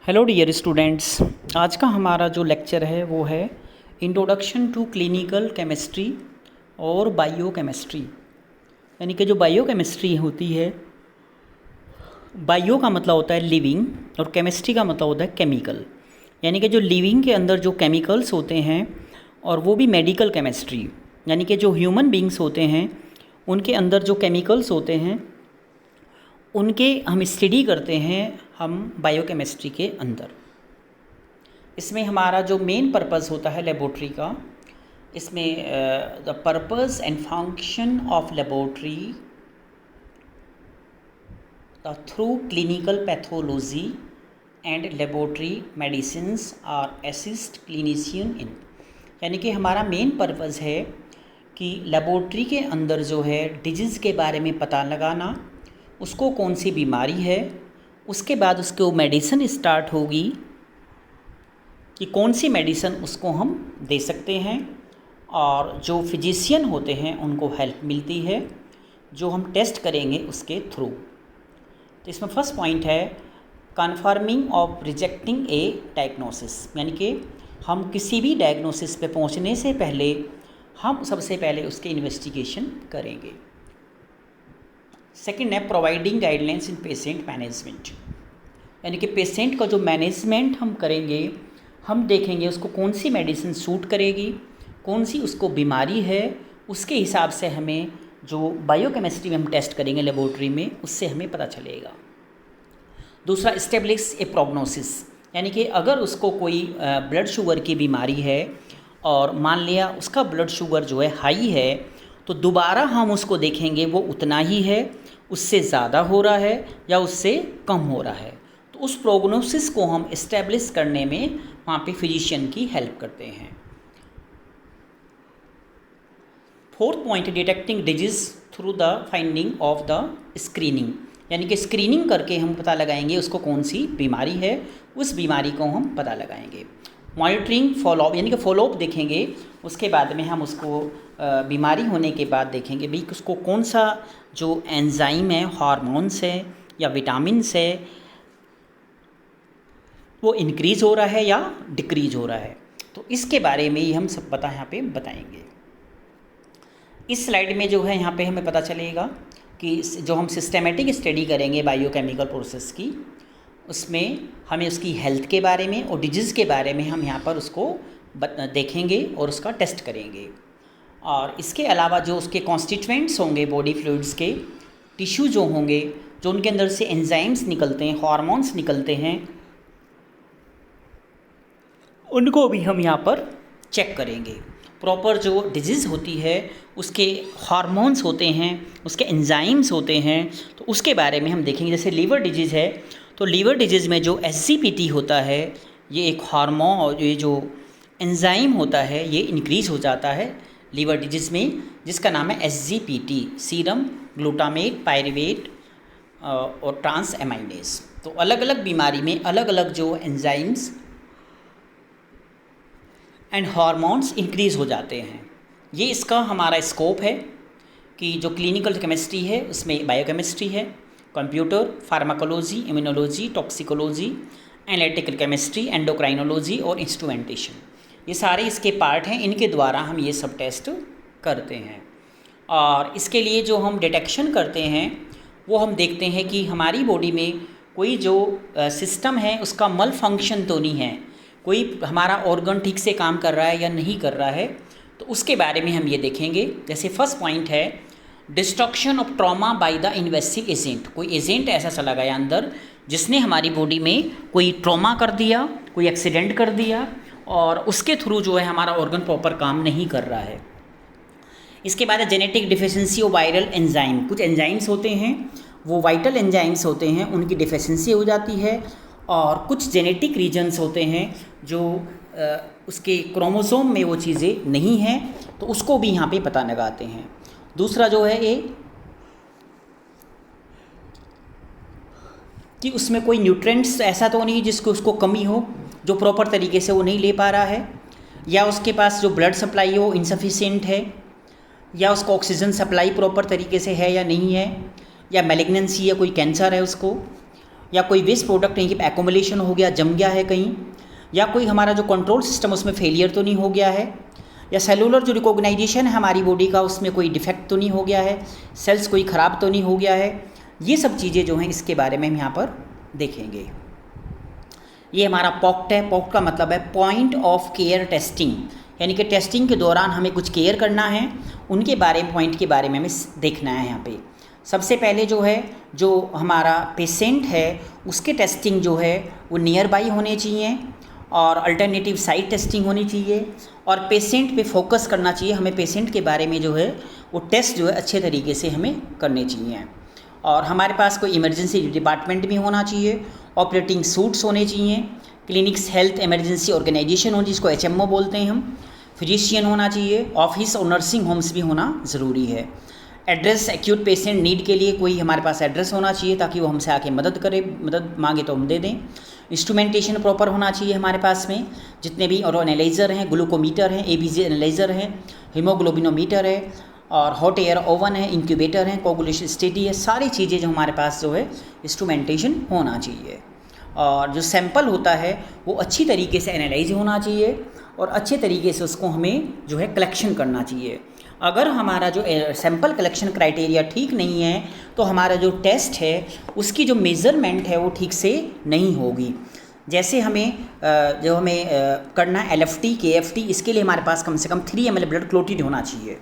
Hello dear students, आज का हमारा जो लेक्चर है वो है इंट्रोडक्शन टू क्लिनिकल केमिस्ट्री और बायोकेमिस्ट्री। यानी कि जो बायोकेमिस्ट्री होती है, बायो का मतलब होता है लिविंग और केमिस्ट्री का मतलब होता है केमिकल। यानी कि जो लिविंग के अंदर जो केमिकल्स होते हैं और वो भी मेडिकल केमिस्ट्री, यानी कि जो ह्यूमन बींग्स होते हैं उनके अंदर जो केमिकल्स होते हैं उनके हम स्टडी करते हैं हम बायोकेमिस्ट्री के अंदर। इसमें हमारा जो मेन पर्पस होता है लेबोरेटरी का, इसमें the purpose and function of laboratory through clinical pathology and laboratory medicines are assist clinician in. यानी कि हमारा मेन पर्पस है कि लेबोरेटरी के अंदर जो है डिजीज़ के बारे में पता लगाना, उसको कौन सी बीमारी है, उसके बाद उसको मेडिसिन स्टार्ट होगी कि कौन सी मेडिसिन उसको हम दे सकते हैं, और जो फिजिशियन होते हैं उनको हेल्प मिलती है जो हम टेस्ट करेंगे उसके थ्रू। तो इसमें फर्स्ट पॉइंट है confirming of rejecting A diagnosis. यानी कि हम किसी भी डायग्नोसिस पे पहुंचने से पहले हम सबसे पहले उसके इन्वेस्टिगेशन करेंगे। सेकंड है प्रोवाइडिंग गाइडलाइंस इन पेशेंट मैनेजमेंट। यानी कि पेशेंट का जो मैनेजमेंट हम करेंगे, हम देखेंगे उसको कौन सी मेडिसिन सूट करेगी, कौन सी उसको बीमारी है, उसके हिसाब से हमें जो बायोकेमिस्ट्री में हम टेस्ट करेंगे लेबोरेटरी में, उससे हमें पता चलेगा। दूसरा इस्टेब्लिश ए प्रोग्नोसिस। यानी कि अगर उसको कोई ब्लड शुगर की बीमारी है और मान लिया उसका ब्लड शुगर जो है हाई है, तो दोबारा हम उसको देखेंगे वो उतना ही है, उससे ज़्यादा हो रहा है या उससे कम हो रहा है। तो उस प्रोग्नोसिस को हम इस्टेब्लिश करने में वहाँ पे फिजिशियन की हेल्प करते हैं। Fourth point detecting disease through the finding of the screening. यानी कि स्क्रीनिंग करके हम पता लगाएंगे उसको कौन सी बीमारी है, उस बीमारी को हम पता लगाएंगे। मॉनिटरिंग फॉलोअप, यानी कि फॉलोअप देखेंगे, उसके बाद में हम उसको बीमारी होने के बाद देखेंगे भाई उसको कौन सा जो एंजाइम है, हार्मोन्स है या विटामिन्स है, वो इंक्रीज़ हो रहा है या डिक्रीज़ हो रहा है। तो इसके बारे में ही हम सब पता यहाँ पे बताएंगे। इस स्लाइड में जो है यहाँ पे हमें पता चलेगा कि जो हम सिस्टेमेटिक स्टडी करेंगे बायोकेमिकल प्रोसेस की, उसमें हमें उसकी हेल्थ के बारे में और डिजीज़ के बारे में हम यहाँ पर उसको देखेंगे और उसका टेस्ट करेंगे। और इसके अलावा जो उसके कॉन्स्टिट्यूएंट्स होंगे बॉडी फ्लूइड्स के, टिश्यू जो होंगे, जो उनके अंदर से एंजाइम्स निकलते हैं, हार्मोन्स निकलते हैं, उनको भी हम यहाँ पर चेक करेंगे। प्रॉपर जो डिजीज़ होती है उसके हार्मोन्स होते हैं, उसके एंजाइम्स होते हैं, तो उसके बारे में हम देखेंगे। जैसे लीवर डिजीज़ है तो लीवर डिजीज़ में जो SGPT होता है, ये एक हार्मोन और ये जो एंजाइम होता है ये इंक्रीज़ हो जाता है लीवर डिजीज़ में, जिसका नाम है SGPT, सीरम ग्लूटामेट पायरुवेट और ट्रांस एमाइनेज। तो अलग अलग बीमारी में अलग अलग जो एंजाइम्स एंड हार्मोन्स इंक्रीज़ हो जाते हैं। ये इसका हमारा स्कोप है कि जो क्लिनिकल केमिस्ट्री है उसमें बायोकेमिस्ट्री है, computer, pharmacology, immunology, toxicology, analytical chemistry, endocrinology और इंस्ट्रूमेंटेशन, ये सारे इसके पार्ट हैं। इनके द्वारा हम ये सब टेस्ट करते हैं। और इसके लिए जो हम डिटेक्शन करते हैं वो हम देखते हैं कि हमारी बॉडी में कोई जो सिस्टम है उसका मल फंक्शन तो नहीं है, कोई हमारा ऑर्गन ठीक से काम कर रहा है या नहीं कर रहा है, तो उसके बारे में हम ये देखेंगे। जैसे फर्स्ट पॉइंट है destruction of trauma by the invasive agent. कोई एजेंट ऐसा चला गया अंदर जिसने हमारी बॉडी में कोई ट्रॉमा कर दिया, कोई एक्सीडेंट कर दिया, और उसके थ्रू जो है हमारा ऑर्गन प्रॉपर काम नहीं कर रहा है। इसके बाद है genetic deficiency of viral enzyme. कुछ एंजाइम्स होते हैं वो वाइटल एंजाइम्स होते हैं, उनकी डिफिशिएंसी हो जाती है, और कुछ जेनेटिक रीजन्स होते हैं जो उसके क्रोमोसोम में वो चीज़ें नहीं हैं, तो उसको भी यहाँ पे पता लगाते हैं। दूसरा जो है ये कि उसमें कोई न्यूट्रिएंट्स ऐसा तो नहीं जिसको उसको कमी हो, जो प्रॉपर तरीके से वो नहीं ले पा रहा है, या उसके पास जो ब्लड सप्लाई हो इनसफिशिएंट है, या उसको ऑक्सीजन सप्लाई प्रॉपर तरीके से है या नहीं है, या मैलिग्नेंसी या कोई कैंसर है उसको, या कोई वेस्ट प्रोडक्ट कहीं की एक्युमुलेशन हो गया, जम गया है कहीं, या कोई हमारा जो कंट्रोल सिस्टम उसमें फेलियर तो नहीं हो गया है, या सेलुलर जो रिकॉग्नाइजेशन है हमारी बॉडी का उसमें कोई डिफेक्ट तो नहीं हो गया है, सेल्स कोई ख़राब तो नहीं हो गया है। ये सब चीज़ें जो हैं इसके बारे में हम यहाँ पर देखेंगे। ये हमारा पॉक्ट है। पॉक्ट का मतलब है पॉइंट ऑफ केयर टेस्टिंग, यानी कि टेस्टिंग के दौरान हमें कुछ केयर करना है, उनके बारे में, पॉइंट के बारे में हमें देखना है। यहाँ पे सबसे पहले जो है, जो हमारा पेशेंट है उसके टेस्टिंग जो है वो नियर बाई होने चाहिए, और अल्टरनेटिव साइट टेस्टिंग होनी चाहिए, और पेशेंट पे फोकस करना चाहिए। हमें पेशेंट के बारे में जो है वो टेस्ट जो है अच्छे तरीके से हमें करने चाहिए, और हमारे पास कोई इमरजेंसी डिपार्टमेंट भी होना चाहिए, ऑपरेटिंग सूट्स होने चाहिए, क्लिनिक्स हेल्थ इमरजेंसी ऑर्गेनाइजेशन हो जिसको HMO बोलते हैं हम, फिजिशियन होना चाहिए, ऑफिस और नर्सिंग होम्स भी होना ज़रूरी है। एड्रेस एक्यूट पेशेंट नीड के लिए कोई हमारे पास एड्रेस होना चाहिए ताकि वो हमसे आके मदद करे, मदद मांगे तो हम दे दें। इंस्ट्रूमेंटेशन प्रॉपर होना चाहिए हमारे पास में, जितने भी, और एनालाइज़र हैं, ग्लूकोमीटर हैं, ABG एनालाइज़र है, हीमोग्लोबिनोमीटर है, और हॉट एयर ओवन है, इंक्यूबेटर है, कोगुलेशन स्टडी है, सारी चीज़ें जो हमारे पास जो है इंस्ट्रूमेंटेशन होना चाहिए। और जो सैंपल होता है वो अच्छी तरीके से एनालाइज होना चाहिए, और अच्छे तरीके से उसको हमें जो है कलेक्शन करना चाहिए। अगर हमारा जो सैंपल कलेक्शन क्राइटेरिया ठीक नहीं है तो हमारा जो टेस्ट है उसकी जो मेज़रमेंट है वो ठीक से नहीं होगी। जैसे हमें जो हमें करना है LFT KFT, इसके लिए हमारे पास कम से कम 3 ml ब्लड क्लोटेड होना चाहिए।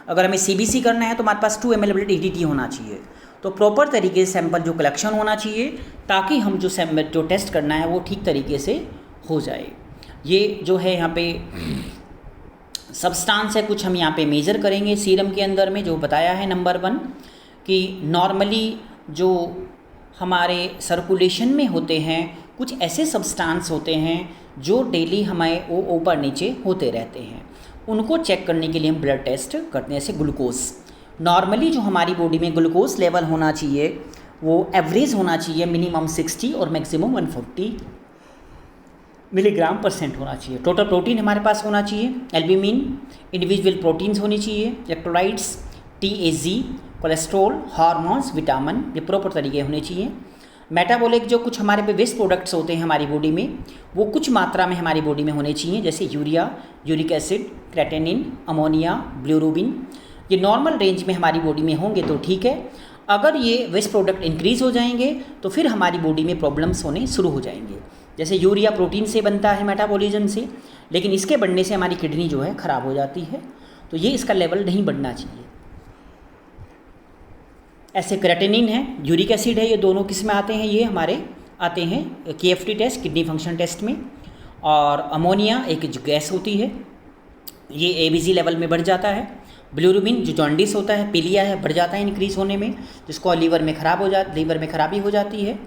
अगर हमें CBC करना है तो हमारे पास 2 ml ब्लड EDT होना चाहिए। तो प्रॉपर तरीके से सैंपल जो कलेक्शन होना चाहिए ताकि हम जो टेस्ट करना है वो ठीक तरीके से हो जाए। ये जो है यहाँ पे सब्सटेंस है, कुछ हम यहाँ पे मेज़र करेंगे सीरम के अंदर में, जो बताया है नंबर 1 कि नॉर्मली जो हमारे सर्कुलेशन में होते हैं कुछ ऐसे सब्सटेंस होते हैं जो डेली हमें वो ऊपर नीचे होते रहते हैं, उनको चेक करने के लिए हम ब्लड टेस्ट करते हैं। जैसे ग्लूकोज, नॉर्मली जो हमारी बॉडी में ग्लूकोज लेवल होना चाहिए वो एवरेज होना चाहिए मिनिमम 60 और मैक्सिमम 140 मिलीग्राम % होना चाहिए। टोटल प्रोटीन हमारे पास होना चाहिए, एल्ब्यूमिन, इंडिविजुअल प्रोटीन्स होनी चाहिए, electrolytes, TAZ, cholesterol, hormones, vitamin, ये प्रॉपर तरीके होने चाहिए। मेटाबॉलिक जो कुछ हमारे पे वेस्ट प्रोडक्ट्स होते हैं हमारी बॉडी में वो कुछ मात्रा में हमारी बॉडी में होने चाहिए, जैसे urea, uric acid, creatinine, ammonia, bilirubin. ये नॉर्मल रेंज में हमारी बॉडी में होंगे तो ठीक है। अगर ये वेस्ट प्रोडक्ट इंक्रीज़ हो जाएंगे तो फिर हमारी बॉडी में प्रॉब्लम्स होने शुरू हो जाएंगे। जैसे यूरिया प्रोटीन से बनता है मेटाबॉलिज्म से, लेकिन इसके बढ़ने से हमारी किडनी जो है ख़राब हो जाती है, तो ये इसका लेवल नहीं बढ़ना चाहिए। ऐसे क्रेटेनिन है, यूरिक एसिड है, ये दोनों किस में आते हैं, ये हमारे आते हैं KFT test, kidney function test में। और अमोनिया एक जो गैस होती है ये ABG लेवल में बढ़ जाता है। बिलिरुबिन जो जॉन्डिस होता है, पीलिया है, बढ़ जाता है इंक्रीज़ होने में, जिसको लीवर में खराबी हो जाती है।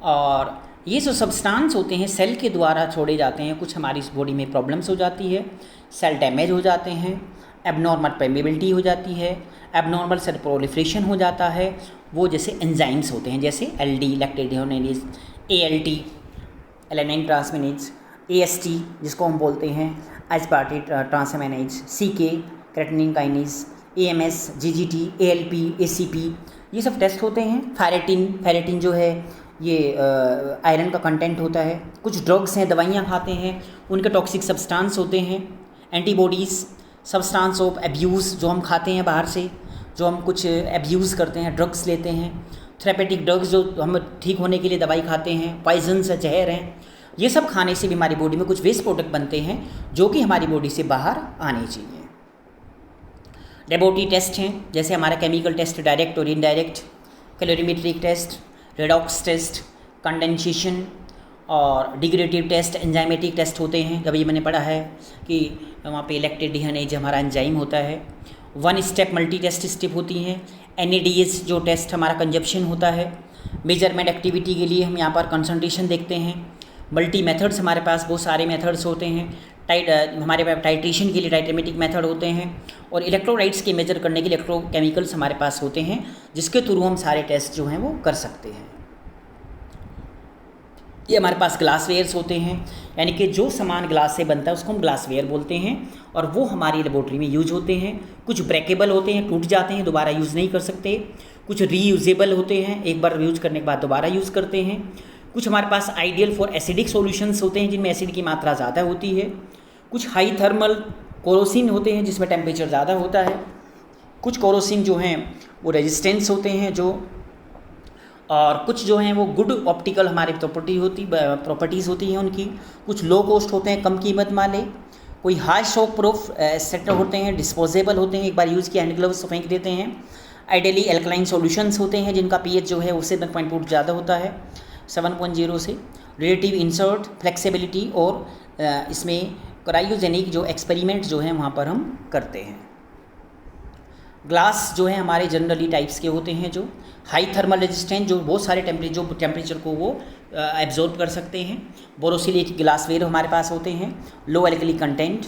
और ये जो सब्सटेंस होते हैं सेल के द्वारा छोड़े जाते हैं, कुछ हमारी बॉडी में प्रॉब्लम्स हो जाती है, सेल डैमेज हो जाते हैं, एबनॉर्मल परमेबिलिटी हो जाती है, एबनॉर्मल सेल प्रोलिफरेशन हो जाता है। वो जैसे एंजाइम्स होते हैं, जैसे LD lactate dehydrogenase, ALT alanine transaminase, AST जिसको हम बोलते हैं aspartate transaminase, CK creatinine kinase, AMS, GGT, ALP, ACP, ये सब टेस्ट होते हैं। फेरेटिन जो है ये आयरन का कंटेंट होता है। कुछ ड्रग्स हैं, दवाइयाँ खाते हैं, उनके टॉक्सिक सब्सटेंस होते हैं। एंटीबॉडीज़, सब्सटेंस ऑफ एब्यूज़ जो हम खाते हैं बाहर से, जो हम कुछ एब्यूज़ करते हैं, ड्रग्स लेते हैं, थेरेपेटिक ड्रग्स जो हम ठीक होने के लिए दवाई खाते हैं, पॉइजन्स है, जहर हैं, ये सब खाने से भी हमारी बॉडी में कुछ वेस्ट प्रोडक्ट बनते हैं जो कि हमारी बॉडी से बाहर आने चाहिए। लेबोरेटरी टेस्ट हैं, जैसे हमारा केमिकल टेस्ट डायरेक्ट और indirect, colorimetric test, redox test, condensation और डिग्रेडेटिव टेस्ट, एंजाइमेटिक टेस्ट होते हैं। जब ये मैंने पढ़ा है कि वहाँ पे लैक्टेट डेहाइड्रोजिनेज हमारा एंजाइम होता है। 1 स्टेप मल्टी टेस्ट स्टेप होती हैं। NADS जो टेस्ट हमारा कंजप्शन होता है। मेजरमेंट एक्टिविटी के लिए हम यहाँ पर कंसंट्रेशन देखते हैं। मल्टी मेथड्स हमारे पास बहुत सारे मेथड्स होते हैं। हमारे पास टाइट्रेशन के लिए टाइट्रेमेटिक मेथड होते हैं, और इलेक्ट्रोलाइट्स के मेजर करने के लिए इलेक्ट्रोकेमिकल्स हमारे पास होते हैं, जिसके थ्रू हम सारे टेस्ट जो हैं वो कर सकते हैं। ये हमारे पास ग्लासवेयर्स होते हैं, यानी कि जो सामान ग्लास से बनता है उसको हम ग्लासवेयर बोलते हैं, और वो हमारी लेबोरेटरी में यूज होते हैं। कुछ ब्रेकेबल होते हैं, टूट जाते हैं, दोबारा यूज़ नहीं कर सकते। कुछ रीयूजेबल होते हैं, एक बार यूज करने के बाद दोबारा यूज़ करते हैं। कुछ हमारे पास आइडियल फॉर एसिडिक सॉल्यूशंस होते हैं जिनमें एसिड की मात्रा ज़्यादा होती है। कुछ हाई थर्मल कोरोसिन होते हैं जिसमें टेम्परेचर ज़्यादा होता है। कुछ कोरोसिन जो हैं वो रेजिस्टेंस होते हैं और कुछ जो हैं वो गुड ऑप्टिकल हमारी प्रॉपर्टीज़ होती हैं उनकी। कुछ लो कॉस्ट होते हैं, कम कीमत वाले। कोई हाई शॉक प्रूफ सेक्टर होते हैं, डिस्पोजेबल होते हैं, एक बार यूज़ किया हैंड ग्लव्स तो फेंक देते हैं। आइडियली एल्कलाइन सॉल्यूशंस होते हैं जिनका पीएच जो है उससे 7.2 ज़्यादा होता है 7.0 से। रिलेटिव इंसर्ट, फ्लेक्सिबिलिटी और इसमें क्रायोजेनिक जो एक्सपेरिमेंट जो है वहाँ पर हम करते हैं। ग्लास जो है हमारे जनरली टाइप्स के होते हैं, जो हाई थर्मल रेजिस्टेंट, जो बहुत सारे टेम्परेचर को वो एब्जॉर्ब कर सकते हैं। बोरोसिलिकेट ग्लासवेयर हमारे पास होते हैं। लो एल्कली कंटेंट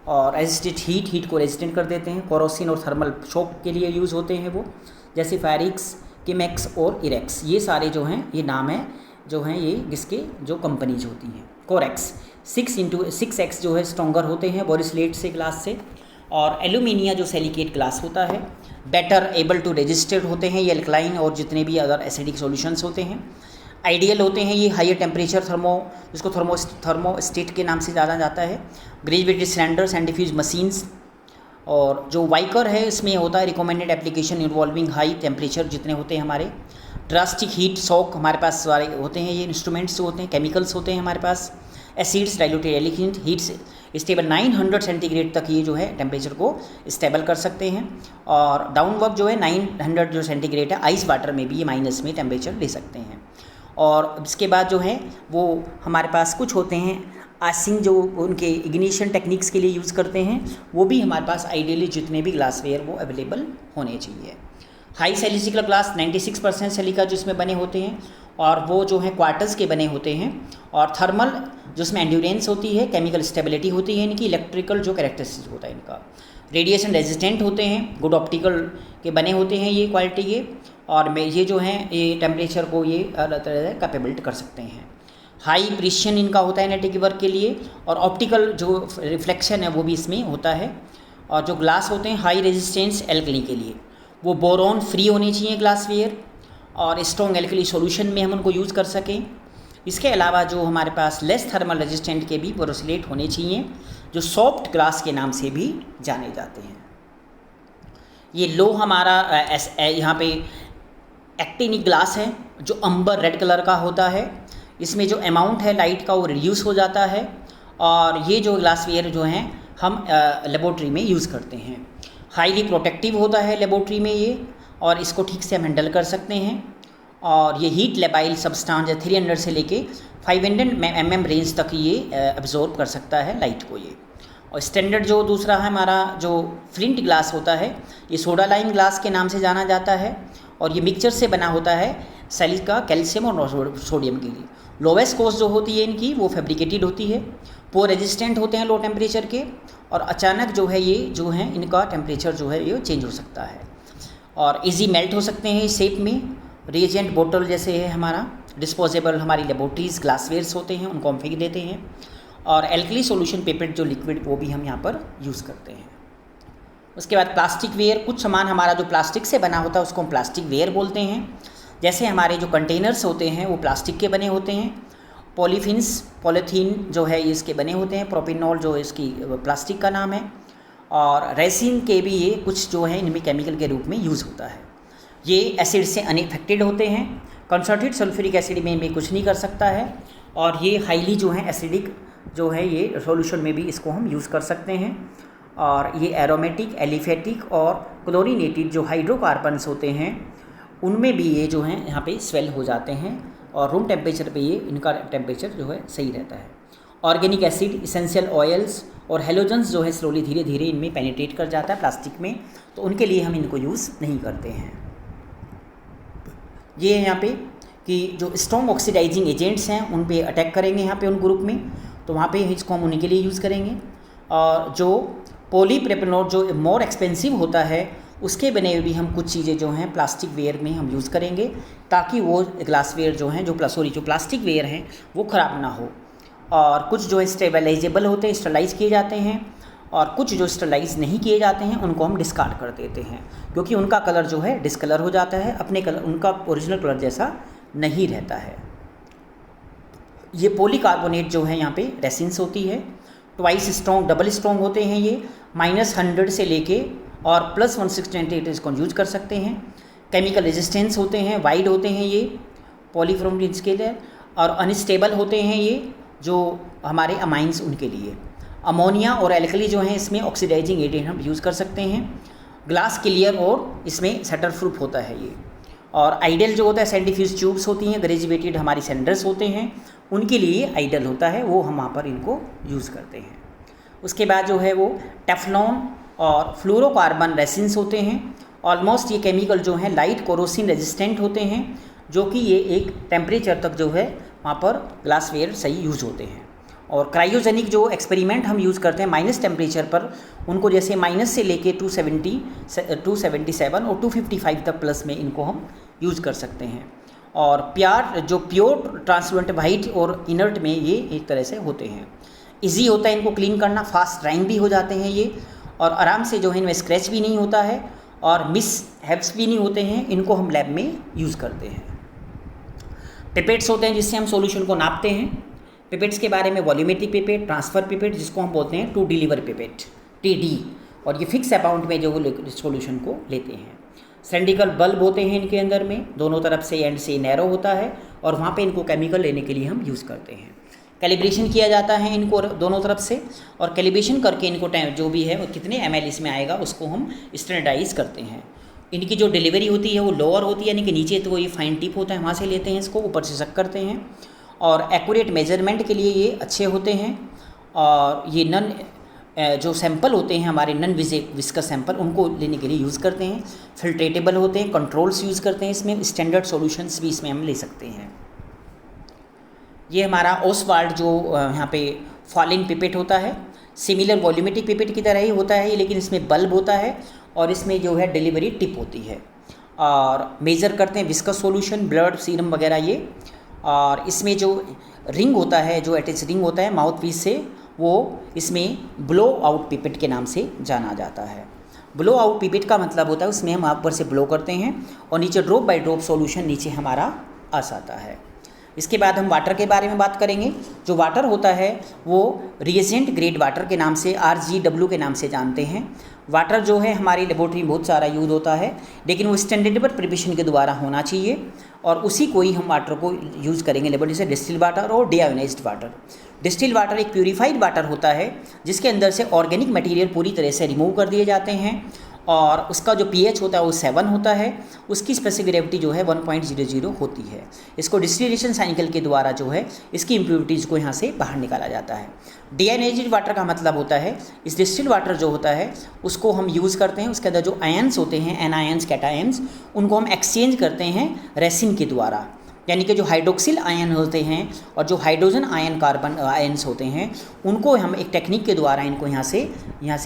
और रेजिस्टेंट हीट को रेजिस्टेंट कर देते हैं। कोरोसिन और थर्मल शॉक के लिए यूज़ होते हैं वो, जैसे फायरिक्स, किमेक्स और इरेक्स। ये सारे जो हैं ये नाम है जो हैं ये जिसके जो कंपनीज होती हैं। कोरेक्स 6x जो है स्ट्रॉन्गर होते हैं बोरोसिलेट से, ग्लास से। और एल्यूमिनिया जो सिलिकेट ग्लास होता है बेटर एबल टू रेजिस्टर होते हैं ये एल्कलाइन और जितने भी अदर एसिडिक सॉल्यूशंस होते हैं। आइडियल होते हैं ये हायर टेम्परेचर जिसको थर्मोस्टेट के नाम से जाना जाता है। Graduated cylinder centrifuge machines. और जो वाइकर है इसमें होता है recommended application involving high temperature जितने होते हैं हमारे। ड्रास्टिक हीट शॉक हमारे पास सारे होते हैं, ये इंस्ट्रूमेंट्स होते हैं, केमिकल्स होते हैं हमारे पास। Acids diluted elegant heat stable 900 centigrade तक ये जो है टेम्परेचर को स्टेबल कर सकते हैं। और डाउन वर्क जो है 900 जो सेंटीग्रेड है आइस वाटर में भी ये माइनस में टेम्परेचर ले सकते हैं। और इसके बाद जो है वो हमारे पास कुछ होते हैं आइसिंग जो उनके इग्निशन टेक्निक्स के लिए यूज़ करते हैं, वो भी हमारे पास आइडियली जितने भी ग्लासवेयर वो अवेलेबल होने चाहिए। हाई सिलिसिकल ग्लास 96% सिलिका जो इसमें बने होते हैं और वो जो है क्वार्टर्स के बने होते हैं। और थर्मल जो इसमें एंड्योरेंस होती है, केमिकल स्टेबिलिटी होती है इनकी, इलेक्ट्रिकल जो कैरेक्टरिस्टिक्स होता है इनका। रेडिएशन रेजिस्टेंट होते हैं, गुड ऑप्टिकल के बने होते हैं ये क्वालिटी के। और ये जो हैं ये टेम्परेचर को ये अलग तरह से कैपेबल कर सकते हैं। हाई प्रिसिशन इनका होता है नेटिक वर्क के लिए। और ऑप्टिकल जो रिफ्लेक्शन है वो भी इसमें होता है। और जो ग्लास होते हैं हाई रेजिस्टेंस एल्कली के लिए, वो बोरॉन फ्री होने चाहिए ग्लासवेयर और स्ट्रॉन्ग एल्कली सॉल्यूशन में हम उनको यूज़ कर सकें। इसके अलावा जो हमारे पास लेस थर्मल रेजिस्टेंट के भी बोरोसिलेट होने चाहिए जो सॉफ्ट ग्लास के नाम से भी जाने जाते हैं। ये लो हमारा यहाँ पे एक्टिनिक ग्लास है जो अंबर रेड कलर का होता है। इसमें जो अमाउंट है लाइट का वो रिड्यूस हो जाता है। और ये जो ग्लासवेयर जो हैं हम लेबोरेटरी में यूज़ करते हैं। हाईली प्रोटेक्टिव होता है लेबोरेटरी में ये, और इसको ठीक से हम हैंडल कर सकते हैं। और ये हीट लेबाइल सब्सटेंस 300 से लेके 500 mm रेंज तक ये एब्जॉर्ब कर सकता है लाइट को ये। और स्टैंडर्ड जो दूसरा है हमारा जो फ्लिंट ग्लास होता है, ये सोडा लाइम ग्लास के नाम से जाना जाता है। और ये मिक्सचर से बना होता है सिलिका, कैल्शियम और सोडियम के लिए। लोवेस्ट कॉस्ट जो होती है इनकी वो फैब्रिकेटेड होती है। पोर रेजिस्टेंट होते हैं लो टेम्परेचर के। और अचानक जो है ये जो है इनका टेम्परेचर जो है ये चेंज हो सकता है। और इजी मेल्ट हो सकते हैं इस शेप में। रिएजेंट बोतल जैसे है हमारा डिस्पोजेबल हमारी लेबोरेटरीज ग्लासवेयर्स होते हैं, उनको हम फेंक देते हैं। और एल्कली सॉल्यूशन पेपेट जो लिक्विड वो भी हम यहाँ पर यूज़ करते हैं। उसके बाद प्लास्टिक वेयर, कुछ सामान हमारा जो प्लास्टिक से बना होता है उसको हम प्लास्टिक वेयर बोलते हैं। जैसे हमारे जो कंटेनर्स होते हैं वो प्लास्टिक के बने होते हैं। पॉलीथीन जो है इसके बने होते हैं। प्रोपिनॉल जो इसकी प्लास्टिक का नाम है। और रेसिन के भी ये कुछ जो है इनमें केमिकल के रूप में यूज़ होता है। ये एसिड से अनइफेक्टेड होते हैं। कंसंट्रेटेड सल्फ्यूरिक एसिड में इनमें कुछ नहीं कर सकता है। और ये हाईली जो है एसिडिक जो है ये सॉल्यूशन में भी इसको हम यूज़ कर सकते हैं। और ये एरोमेटिक, एलिफेटिक और क्लोरीनेटेड जो हाइड्रोकार्बन्स होते हैं उनमें भी ये जो हैं यहाँ पे स्वेल हो जाते हैं। और रूम टेम्परेचर पे ये इनका टेम्परेचर जो है सही रहता है। ऑर्गेनिक एसिड, इसेंशियल ऑयल्स और हेलोजन्स जो है स्लोली धीरे धीरे इनमें पेनिट्रेट कर जाता है प्लास्टिक में, तो उनके लिए हम इनको यूज़ नहीं करते हैं। ये है यहाँ पे कि जो स्ट्रॉन्ग ऑक्सीडाइजिंग एजेंट्स हैं उन पे अटैक करेंगे यहाँ पे उन ग्रुप में, तो वहाँ पे इसको हम उन्हीं के लिए यूज़ करेंगे। और जो पॉलीप्रोपेनॉल जो मोर एक्सपेंसिव होता है उसके बने हुए भी हम कुछ चीज़ें जो हैं प्लास्टिक वेयर में हम यूज़ करेंगे ताकि वो ग्लासवेयर जो हैं जो प्लास्टिक वेयर हैं वो ख़राब ना हो। और कुछ जो है स्टेबलाइजेबल होते हैं, स्टरलाइज किए जाते हैं। और कुछ जो स्टरलाइज नहीं किए जाते हैं उनको हम डिस्कार्ड कर देते हैं, क्योंकि उनका कलर जो है डिसकलर हो जाता है, अपने कलर उनका ओरिजिनल कलर जैसा नहीं रहता है। ये पॉलीकार्बोनेट जो है यहाँ पे रेसिन्स होती है, ट्वाइस स्ट्रॉन्ग डबल स्ट्रॉन्ग होते हैं ये, -100 से लेके और +168 इसको यूज कर सकते हैं। केमिकल रेजिस्टेंस होते हैं, वाइड होते हैं ये पॉलीफ्रोम के लिए, और अनस्टेबल होते हैं ये जो हमारे अमाइंस उनके लिए। अमोनिया और एल्कली जो हैं इसमें ऑक्सीडाइजिंग एजेंट हम यूज़ कर सकते हैं। ग्लास क्लियर और इसमें शटर प्रूफ होता है ये। और आइडल जो होता है सेंट्रीफ्यूज ट्यूब्स होती हैं, ग्रेजुएटेड हमारी सेंडर्स होते हैं, उनके लिए आइडल होता है, वो हम वहाँ पर इनको यूज़ करते हैं। उसके बाद जो है वो टेफ्लॉन और फ्लोरोकार्बन रेसिन्स होते हैं। ऑलमोस्ट ये केमिकल जो हैं लाइट कोरोसिन रेजिस्टेंट होते हैं, जो कि ये एक टेम्परेचर तक जो है वहाँ पर ग्लासवेयर सही यूज़ होते हैं। और क्रायोजेनिक जो एक्सपेरिमेंट हम यूज़ करते हैं माइनस टेम्परेचर पर, उनको जैसे माइनस से लेके 277 और 255 तक प्लस में इनको हम यूज़ कर सकते हैं। और प्योर ट्रांसपेरेंट वाइट और इनर्ट में ये एक तरह से होते हैं। इजी होता है इनको क्लीन करना, फास्ट ड्राइंग भी हो जाते हैं ये, और आराम से जो है इनमें स्क्रैच भी नहीं होता है और मिसहैप्स भी नहीं होते हैं। इनको हम लैब में यूज़ करते हैं। पिपेट्स होते हैं जिससे हम सॉल्यूशन को नापते हैं। पिपेट्स के बारे में वॉल्यूमेट्रिक पिपेट, ट्रांसफ़र पिपेट जिसको हम बोलते हैं टू डिलीवर पिपेट TD, और ये फिक्स अमाउंट में जो वो सॉल्यूशन को लेते हैं। सिलिंड्रिकल बल्ब होते हैं इनके अंदर में, दोनों तरफ से एंड से नैरो होता है, और वहाँ पे इनको केमिकल लेने के लिए हम यूज़ करते हैं। कैलिब्रेशन किया जाता है इनको दोनों तरफ से, और कैलिब्रेशन करके इनको जो भी है वो कितने ml इसमें आएगा उसको हम स्टैंडर्डाइज करते हैं। इनकी जो डिलीवरी होती है वो लोअर होती है, यानी कि नीचे तो ये फाइन टिप होता है वहाँ से लेते हैं इसको, ऊपर से शक करते हैं। और एक्यूरेट मेजरमेंट के लिए ये अच्छे होते हैं। और ये जो सैंपल होते हैं हमारे नन विस्कस सैंपल, उनको लेने के लिए यूज़ करते हैं। फिल्ट्रेटेबल होते हैं, कंट्रोल्स यूज़ करते हैं इसमें, स्टैंडर्ड सॉल्यूशंस भी इसमें हम ले सकते हैं। ये हमारा ओसवाल्ड जो यहाँ पे फॉलिंग पिपेट होता है, सिमिलर वॉल्यूमेट्रिक पिपेट की तरह ही होता है, लेकिन इसमें बल्ब होता है और इसमें जो है डिलीवरी टिप होती है। और मेज़र करते हैं विस्कस सॉल्यूशन, ब्लड, सीरम वगैरह ये। और इसमें जो रिंग होता है, जो अटैच रिंग होता है माउथ पीस से, वो इसमें ब्लो आउट पिपेट के नाम से जाना जाता है। ब्लो आउट पिपेट का मतलब होता है उसमें हम ऊपर से ब्लो करते हैं और नीचे ड्रॉप बाय ड्रॉप सॉल्यूशन नीचे हमारा आ जाता है। इसके बाद हम वाटर के बारे में बात करेंगे। जो वाटर होता है वो रिएजेंट ग्रेड वाटर के नाम से, RGW के नाम से जानते हैं। वाटर जो है हमारी लेबोरेटरी में बहुत सारा यूज़ होता है, लेकिन वो स्टैंडर्डेबल प्रिपरेशन के द्वारा होना चाहिए, और उसी को ही हम वाटर को यूज़ करेंगे लेबोरेटरी से, डिस्टिल वाटर और डीआयोनाइज्ड वाटर। डिस्टिल वाटर एक प्यूरिफाइड वाटर होता है जिसके अंदर से ऑर्गेनिक मटेरियल पूरी तरह से रिमूव कर दिए जाते हैं, और उसका जो pH होता है वो 7 होता है। उसकी स्पेसिफिक ग्रेविटी जो है 1.00 होती है। इसको डिस्टिलेशन साइकिल के द्वारा जो है इसकी इम्प्योरिटीज़ को यहाँ से बाहर निकाला जाता है। डीआयोनाइज्ड वाटर का मतलब होता है इस डिस्टिल वाटर जो होता है उसको हम यूज़ करते हैं, उसके अंदर जो आयन्स होते हैं, एनायंस, कैटायंस, उनको हम एक्सचेंज करते हैं रेसिन के द्वारा। यानी कि जो हाइड्रोक्सिल आयन होते हैं और जो हाइड्रोजन आयन कार्बन आयन्स होते हैं, उनको हम एक टेक्निक के द्वारा इनको यहाँ से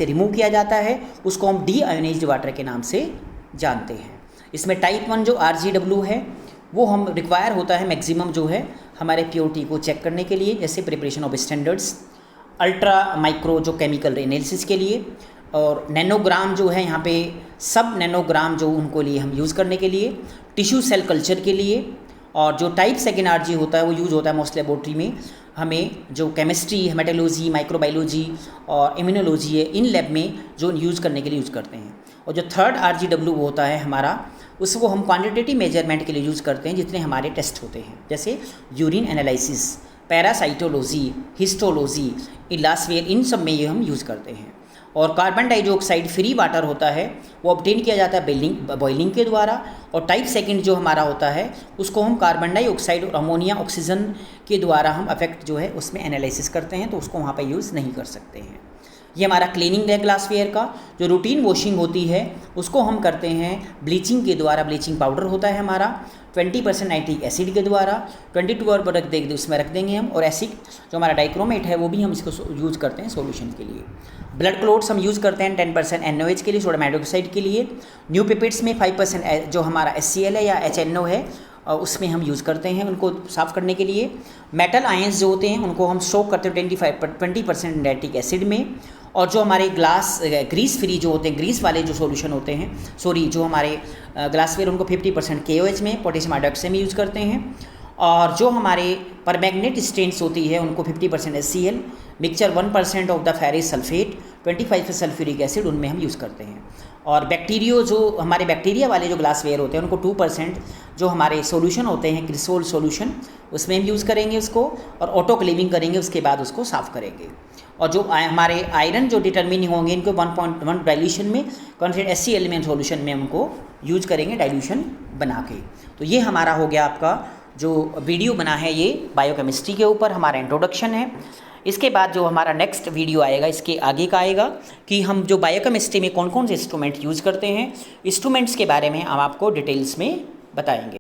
रिमूव किया जाता है। उसको हम डीआयोनाइज्ड वाटर के नाम से जानते हैं। इसमें टाइप 1 जो RGW है वो हम रिक्वायर होता है मैक्सिमम जो है हमारे प्योरिटी को चेक करने के लिए, जैसे preparation of standards, ultra micro जो केमिकल एनालिसिस के लिए, और नैनोग्राम जो है यहाँ पे सब नैनोग्राम जो उनको लिए हम यूज़ करने के लिए, टिश्यू सेल कल्चर के लिए। और जो टाइप 2 RG होता है वो यूज़ होता है मोस्ट लेबोरेटरी में, हमें जो केमिस्ट्री, हेमेटोलॉजी, माइक्रोबायोलॉजी और इम्यूनोलॉजी है, इन लैब में जो यूज़ करने के लिए यूज़ करते हैं। और जो 3rd RGW होता है हमारा, उसको हम क्वांटिटेटिव मेजरमेंट के लिए यूज़ करते हैं जितने हमारे टेस्ट होते हैं, जैसे यूरिन एनालिसिस, पैरासाइटोलॉजी, हिस्टोलॉजी, इलास्वेयर, इन सब में ये हम यूज़ करते हैं। और कार्बन डाइऑक्साइड फ्री वाटर होता है वो ऑब्टेन किया जाता है बॉइलिंग के द्वारा। और टाइप 2 जो हमारा होता है उसको हम कार्बन डाइऑक्साइड और अमोनिया ऑक्सीजन के द्वारा हम इफेक्ट जो है उसमें एनालिसिस करते हैं, तो उसको वहाँ पे यूज़ नहीं कर सकते हैं। ये हमारा क्लीनिंग है ग्लासवेयर का। जो रूटीन वॉशिंग होती है उसको हम करते हैं ब्लीचिंग के द्वारा। ब्लीचिंग पाउडर होता है हमारा 20% नाइट्रिक एसिड के द्वारा, 22 आवर रख देंगे, उसमें रख देंगे हम। और एसिड जो हमारा डाइक्रोमेट है वो भी हम इसको यूज़ करते हैं सॉल्यूशन के लिए। ब्लड क्लोट्स हम यूज़ करते हैं 10% NaOH के लिए, सोडियम हाइड्रोक्साइड के लिए। न्यू पिपेट्स में 5% जो हमारा HCl है या HNO है उसमें हम यूज़ करते हैं उनको साफ़ करने के लिए। मेटल आयंस जो होते हैं उनको हम सोक करते हैं 20% नाइट्रिक एसिड में। और जो हमारे ग्रीस फ्री जो होते हैं, ग्रीस वाले जो सॉल्यूशन होते हैं, जो हमारे ग्लासवेयर उनको 50% KOH में पोटेशियम हाइड्रोक्साइड में यूज़ करते हैं। और जो हमारे परमैंगनेट स्टेन्स होती है उनको 50% HCl, mixture 1% of the ferrous sulphate, 25% sulphuric acid उनमें हम यूज़ करते हैं। और बैक्टीरिया वाले जो ग्लासवेयर होते हैं उनको 2% जो हमारे सॉल्यूशन होते हैं क्रिसोल सॉल्यूशन उसमें हम यूज़ करेंगे उसको, और ऑटोक्लेविंग करेंगे, उसके बाद उसको साफ़ करेंगे। और जो हमारे आयरन जो डिटर्मिनिंग होंगे इनको 1.1 डाइल्यूशन में कॉन्सेंट्रेट SC एलिमेंट सॉल्यूशन में उनको यूज़ करेंगे डाइल्यूशन बना के। तो ये हमारा हो गया आपका जो वीडियो बना है, ये बायोकेमिस्ट्री के ऊपर हमारा इंट्रोडक्शन है। इसके बाद जो हमारा नेक्स्ट वीडियो आएगा, इसके आगे का आएगा कि हम जो बायोकेमिस्ट्री में कौन कौन से इंस्ट्रूमेंट यूज़ करते हैं, इंस्ट्रूमेंट्स के बारे में हम आपको डिटेल्स में बताएंगे।